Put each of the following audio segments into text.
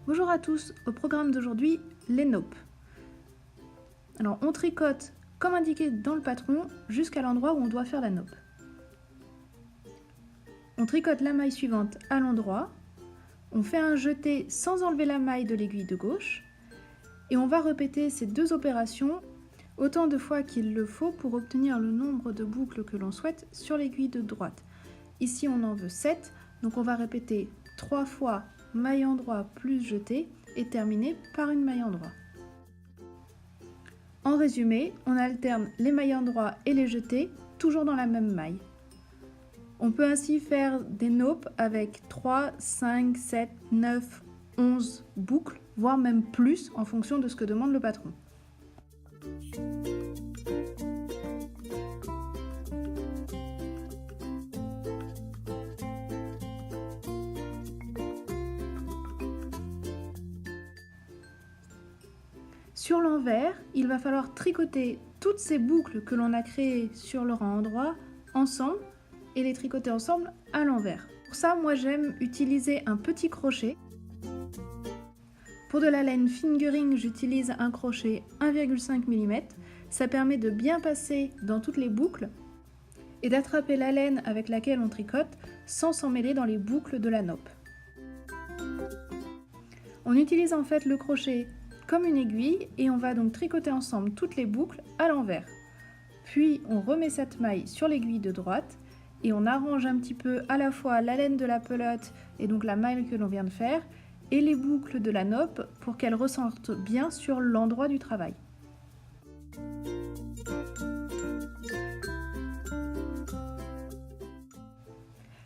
Bonjour à tous, au programme d'aujourd'hui, les naupes. Alors on tricote comme indiqué dans le patron jusqu'à l'endroit où on doit faire la naupe. On tricote la maille suivante à l'endroit, on fait un jeté sans enlever la maille de l'aiguille de gauche et on va répéter ces deux opérations autant de fois qu'il le faut pour obtenir le nombre de boucles que l'on souhaite sur l'aiguille de droite. Ici on en veut 7, donc on va répéter 3 fois maille endroit plus jeté et terminer par une maille endroit. En résumé, on alterne les mailles endroit et les jetés, toujours dans la même maille. On peut ainsi faire des naupes avec 3, 5, 7, 9, 11 boucles, voire même plus en fonction de ce que demande le patron. Sur l'envers, il va falloir tricoter toutes ces boucles que l'on a créées sur le rang endroit ensemble et les tricoter ensemble à l'envers. Pour ça, moi j'aime utiliser un petit crochet. Pour de la laine fingering, j'utilise un crochet 1,5 mm. Ça permet de bien passer dans toutes les boucles et d'attraper la laine avec laquelle on tricote sans s'en mêler dans les boucles de la naupe. On utilise en fait le crochet comme une aiguille et on va donc tricoter ensemble toutes les boucles à l'envers. Puis on remet cette maille sur l'aiguille de droite et on arrange un petit peu à la fois la laine de la pelote et donc la maille que l'on vient de faire et les boucles de la naupe pour qu'elles ressortent bien sur l'endroit du travail.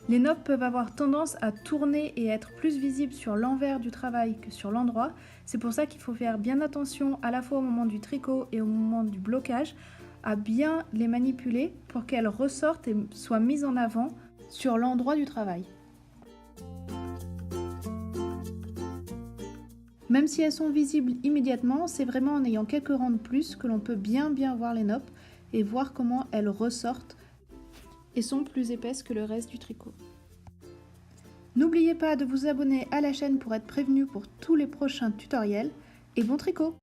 Les naupes peuvent avoir tendance à tourner et être plus visibles sur l'envers du travail que sur l'endroit. C'est pour ça qu'il faut faire bien attention à la fois au moment du tricot et au moment du blocage à bien les manipuler pour qu'elles ressortent et soient mises en avant sur l'endroit du travail. Même si elles sont visibles immédiatement, c'est vraiment en ayant quelques rangs de plus que l'on peut bien voir les naupes et voir comment elles ressortent et sont plus épaisses que le reste du tricot. N'oubliez pas de vous abonner à la chaîne pour être prévenu pour tous les prochains tutoriels et bon tricot!